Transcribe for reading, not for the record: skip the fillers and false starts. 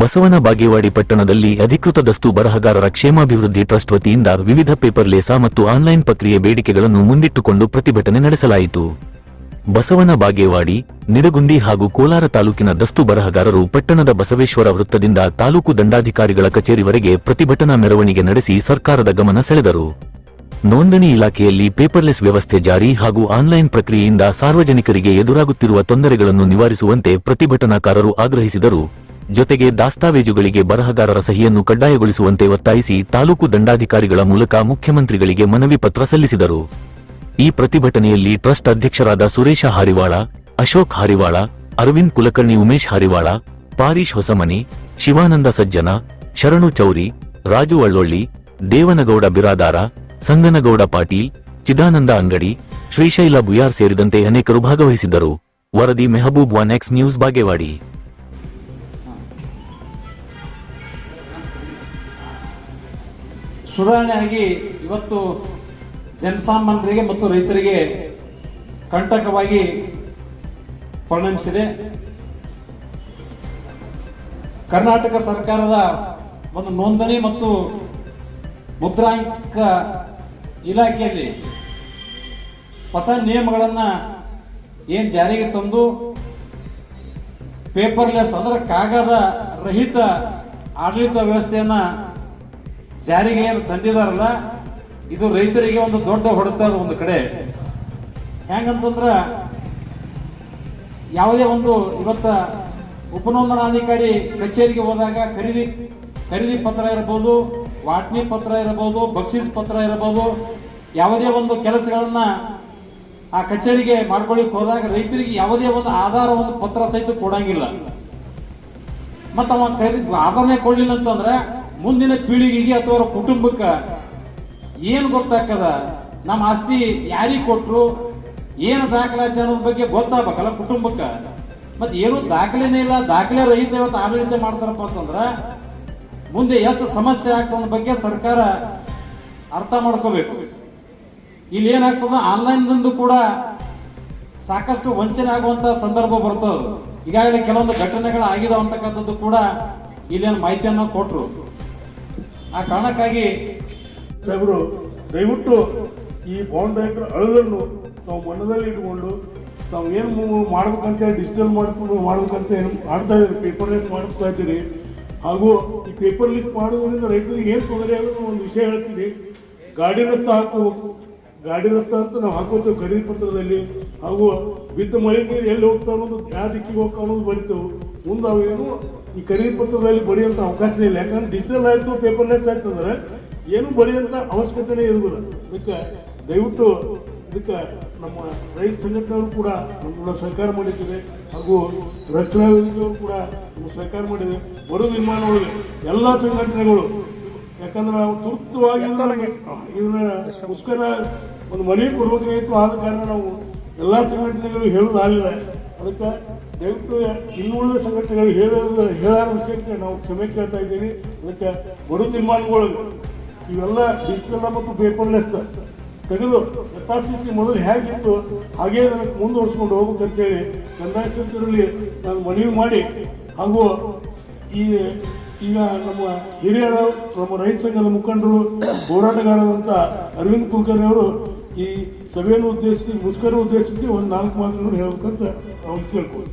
ಬಸವನ ಬಾಗೇವಾಡಿ ಪಟ್ಟಣದಲ್ಲಿ ಅಧಿಕೃತ ದಸ್ತು ಬರಹಗಾರರ ಕ್ಷೇಮಾಭಿವೃದ್ಧಿ ಟ್ರಸ್ಟ್ ವತಿಯಿಂದ ವಿವಿಧ ಪೇಪರ್ಲೆಸ್ ಮತ್ತು ಆನ್ಲೈನ್ ಪ್ರಕ್ರಿಯೆ ಬೇಡಿಕೆಗಳನ್ನು ಮುಂದಿಟ್ಟುಕೊಂಡು ಪ್ರತಿಭಟನೆ ನಡೆಸಲಾಯಿತು. ಬಸವನ ಬಾಗೇವಾಡಿ, ನಿಡಗುಂದಿ ಹಾಗೂ ಕೋಲಾರ ತಾಲೂಕಿನ ದಸ್ತು ಬರಹಗಾರರು ಪಟ್ಟಣದ ಬಸವೇಶ್ವರ ವೃತ್ತದಿಂದ ತಾಲೂಕು ದಂಡಾಧಿಕಾರಿಗಳ ಕಚೇರಿವರೆಗೆ ಪ್ರತಿಭಟನಾ ಮೆರವಣಿಗೆ ನಡೆಸಿ ಸರ್ಕಾರದ ಗಮನ ಸೆಳೆದರು. ನೋಂದಣಿ ಇಲಾಖೆಯಲ್ಲಿ ಪೇಪರ್ಲೆಸ್ ವ್ಯವಸ್ಥೆ ಜಾರಿ ಹಾಗೂ ಆನ್ಲೈನ್ ಪ್ರಕ್ರಿಯೆಯಿಂದ ಸಾರ್ವಜನಿಕರಿಗೆ ಎದುರಾಗುತ್ತಿರುವ ತೊಂದರೆಗಳನ್ನು ನಿವಾರಿಸುವಂತೆ ಪ್ರತಿಭಟನಾಕಾರರು ಆಗ್ರಹಿಸಿದರು. ಜೊತೆಗೆ ದಾಸ್ತಾವೇಜುಗಳಿಗೆ ಬರಹಗಾರರ ಸಹಿಯನ್ನು ಕಡ್ಡಾಯಗೊಳಿಸುವಂತೆ ಒತ್ತಾಯಿಸಿ ತಾಲೂಕು ದಂಡಾಧಿಕಾರಿಗಳ ಮೂಲಕ ಮುಖ್ಯಮಂತ್ರಿಗಳಿಗೆ ಮನವಿ ಪತ್ರ ಸಲ್ಲಿಸಿದರು. ಈ ಪ್ರತಿಭಟನೆಯಲ್ಲಿ ಟ್ರಸ್ಟ್ ಅಧ್ಯಕ್ಷರಾದ ಸುರೇಶ ಹಾರಿವಾಳ, ಅಶೋಕ್ ಹಾರಿವಾಳ, ಅರವಿಂದ್ ಕುಲಕರ್ಣಿ, ಉಮೇಶ್ ಹಾರಿವಾಳ, ಪಾರೀಶ್ ಹೊಸಮನಿ, ಶಿವಾನಂದ ಸಜ್ಜನ, ಶರಣು ಚೌರಿ, ರಾಜು ಅಳ್ಳೊಳ್ಳಿ, ದೇವನಗೌಡ ಬಿರಾದಾರ, ಸಂಗನಗೌಡ ಪಾಟೀಲ್, ಚಿದಾನಂದ ಅಂಗಡಿ, ಶ್ರೀಶೈಲ ಬುಯಾರ್ ಸೇರಿದಂತೆ ಅನೇಕರು ಭಾಗವಹಿಸಿದ್ದರು. ವರದಿ ಮೆಹಬೂಬ್ 1X ನ್ಯೂಸ್ ಬಾಗೇವಾಡಿ. ಸುಧಾರಣೆಯಾಗಿ ಇವತ್ತು ಜನಸಾಮಾನ್ಯರಿಗೆ ಮತ್ತು ರೈತರಿಗೆ ಕಂಟಕವಾಗಿ ಪರಿಣಮಿಸಿದೆ. ಕರ್ನಾಟಕ ಸರ್ಕಾರದ ಒಂದು ನೋಂದಣಿ ಮತ್ತು ಮುದ್ರಾಂಕ ಇಲಾಖೆಯಲ್ಲಿ ಹೊಸ ನಿಯಮಗಳನ್ನು ಏನು ಜಾರಿಗೆ ತಂದು ಪೇಪರ್ಲೆಸ್ ಅಂದ್ರೆ ಕಾಗದ ರಹಿತ ಆಡಳಿತ ವ್ಯವಸ್ಥೆಯನ್ನ ಜಾರಿಗೆ ಏನು ತಂದಿದಾರಲ್ಲ, ಇದು ರೈತರಿಗೆ ಒಂದು ದೊಡ್ಡ ಹೊಡೆತ. ಒಂದು ಕಡೆ ಹೆಂಗಂತಂದ್ರ ಯಾವುದೇ ಒಂದು ಇವತ್ತ ಉಪನೋಂದಣಾಧಿಕಾರಿ ಕಚೇರಿಗೆ ಹೋದಾಗ ಖರೀದಿ ಪತ್ರ ಇರಬಹುದು, ವಾಟ್ನಿ ಪತ್ರ ಇರಬಹುದು, ಬಕ್ಷೀಸ್ ಪತ್ರ ಇರಬಹುದು, ಯಾವುದೇ ಒಂದು ಕೆಲಸಗಳನ್ನ ಆ ಕಚೇರಿಗೆ ಮಾಡ್ಕೊಳ್ಳಿಕ್ ಹೋದಾಗ ರೈತರಿಗೆ ಯಾವುದೇ ಒಂದು ಆಧಾರ ಒಂದು ಪತ್ರ ಸಹಿತ ಕೊಡಂಗಿಲ್ಲ. ಮತ್ತು ಅವ ಆಧಾರನೇ ಕೊಡ್ಲಿಲ್ಲ ಅಂತಂದ್ರೆ ಮುಂದಿನ ಪೀಳಿಗೆಗೆ ಅಥವಾ ಅವರ ಕುಟುಂಬಕ್ಕೆ ಏನು ಗೊತ್ತಾಗ್ತದ, ನಮ್ಮ ಆಸ್ತಿ ಯಾರಿಗೆ ಕೊಟ್ರು, ಏನು ದಾಖಲಾತಿ ಅನ್ನೋದ್ರ ಬಗ್ಗೆ ಗೊತ್ತಾಗಬೇಕಲ್ಲ ಕುಟುಂಬಕ್ಕೆ. ಮತ್ತೆ ಏನು ದಾಖಲೆನೇ ಇಲ್ಲ, ದಾಖಲೆ ರಹಿತ ಇವತ್ತು ಆಡಳಿತ ಮಾಡ್ತಾರಪ್ಪ ಅಂತಂದ್ರೆ ಮುಂದೆ ಎಷ್ಟು ಸಮಸ್ಯೆ ಆಗ್ತದ ಅನ್ನೋ ಬಗ್ಗೆ ಸರ್ಕಾರ ಅರ್ಥ ಮಾಡ್ಕೋಬೇಕು. ಇಲ್ಲಿ ಏನಾಗ್ತದ, ಆನ್ಲೈನ್ದಿಂದ ಕೂಡ ಸಾಕಷ್ಟು ವಂಚನೆ ಆಗುವಂತ ಸಂದರ್ಭ ಬರ್ತದೆ. ಈಗಾಗಲೇ ಕೆಲವೊಂದು ಘಟನೆಗಳು ಆಗಿದಾವ ಅಂತಕ್ಕಂಥದ್ದು ಕೂಡ ಇಲ್ಲೇನು ಮಾಹಿತಿಯನ್ನು ಕೊಟ್ಟರು. ಆ ಕಾರಣಕ್ಕಾಗಿ ಸಾಹೇಬರು ದಯವಿಟ್ಟು ಈ ಬಾಂಡ್ ರೈಟರ್ ಅಳಲನ್ನು ತಾವು ಮನದಲ್ಲಿ ಇಟ್ಕೊಂಡು ತಾವು ಏನು ಮಾಡ್ಬೇಕಂತೇಳಿ ಡಿಜಿಟಲ್ ಮಾಡ್ಬೇಕಂತ ಏನು ಮಾಡ್ತಾ ಇದ್ದೀರಿ, ಪೇಪರ್ಲೆಸ್ ಮಾಡ್ತಾ ಇದ್ದೀರಿ. ಹಾಗೂ ಈ ಪೇಪರ್ಲೆಸ್ ಮಾಡೋದ್ರಿಂದ ರೈತರಿಗೆ ಏನು ತೊಂದರೆ ಆಗೋದು ಒಂದು ವಿಷಯ ಹೇಳ್ತೀನಿ. ಗಾಡಿ ರಸ್ತೆ ಅಂತ ನಾವು ಹಾಕೋತೇವೆ ಖರೀದಿ ಪತ್ರದಲ್ಲಿ. ಹಾಗೂ ಬಿದ್ದ ಮಳೆ ನೀರು ಎಲ್ಲಿ ಹೋಗ್ತಾ ಅನ್ನೋದು, ಯಾವ ದಿಕ್ಕಿಗೆ ಹೋಗ್ತಾ ಅನ್ನೋದು ಬರಿತೇವೆ. ಮುಂದೆ ಅವೇನು ಈ ಖರೀದಿ ಪತ್ರದಲ್ಲಿ ಬರೆಯುವಂಥ ಅವಕಾಶ ಇಲ್ಲ. ಯಾಕಂದ್ರೆ ಡಿಜಿಟಲ್ ಆಯಿತು, ಪೇಪರ್ಲೆಸ್ ಆಯ್ತು ಅಂದ್ರೆ ಏನು ಬರೆಯುವಂಥ ಅವಶ್ಯಕತೆನೇ ಇರುವುದಿಲ್ಲ. ಅದಕ್ಕೆ ದಯವಿಟ್ಟು ಇದಕ್ಕೆ ನಮ್ಮ ರೈತ ಸಂಘಟನೆಗಳು ಕೂಡ ನಮ್ಮನ್ನ ಸಹಕಾರ ಮಾಡಿದ್ದಾರೆ. ಹಾಗೂ ರಕ್ಷಣಾ ವೇದಿಕೆಯವರು ಕೂಡ ನಮ್ಮ ಸಹಕಾರ ಮಾಡಿದೆ. ಬರೋ ನಿರ್ಮಾಣ ಒಳಗೆ ಎಲ್ಲ ಸಂಘಟನೆಗಳು, ಯಾಕಂದ್ರೆ ನಾವು ತುರ್ತವಾಗಿ ಇದನ್ಗೋಸ್ಕರ ಒಂದು ಮನವಿ ಕೊಡಬೇಕಾಗಿತ್ತು. ಆದ ಕಾರಣ ನಾವು ಎಲ್ಲ ಸಂಘಟನೆಗಳು ಹೇಳೋದಾಗಲಿಲ್ಲ. ಅದಕ್ಕೆ ದಯವಿಟ್ಟು ಇನ್ನುಳಿದ ಸಂಘಟನೆಗಳು ಹೇಳೋ ವಿಷಯಕ್ಕೆ ನಾವು ಕ್ಷಮೆ ಕೇಳ್ತಾ ಇದ್ದೀವಿ. ಅದಕ್ಕೆ ಬರೋ ನಿರ್ಮಾಣಗಳು ಇವೆಲ್ಲ ಡಿಜಿಟಲ್ ಮತ್ತು ಪೇಪರ್ಲೆಸ್ ತೆಗೆದು ಯಥಾಸ್ಥಿತಿ ಮೊದಲು ಹೇಗಿತ್ತು ಹಾಗೇ ನನಗೆ ಮುಂದುವರ್ಸ್ಕೊಂಡು ಹೋಗ್ಬೇಕಂತೇಳಿ ಕಂದಾಯ ಸಚಿವರಲ್ಲಿ ನಾನು ಮನವಿ ಮಾಡಿ, ಹಾಗೂ ಈಗ ನಮ್ಮ ಹಿರಿಯರು, ನಮ್ಮ ರೈತ ಸಂಘದ ಮುಖಂಡರು, ಹೋರಾಟಗಾರರಂತ ಅರವಿಂದ್ ಕುಲಕರ್ಣಿ ಅವರು ಈ ಸಭೆಯನ್ನು ಉದ್ದೇಶಿಸಿ, ಮುಷ್ಕರ ಉದ್ದೇಶಿಸಿ ಒಂದು 4 ಮಾತುಗಳನ್ನು ಹೇಳಬೇಕಂತ ಅವ್ರು ಕೇಳ್ಬೋದು.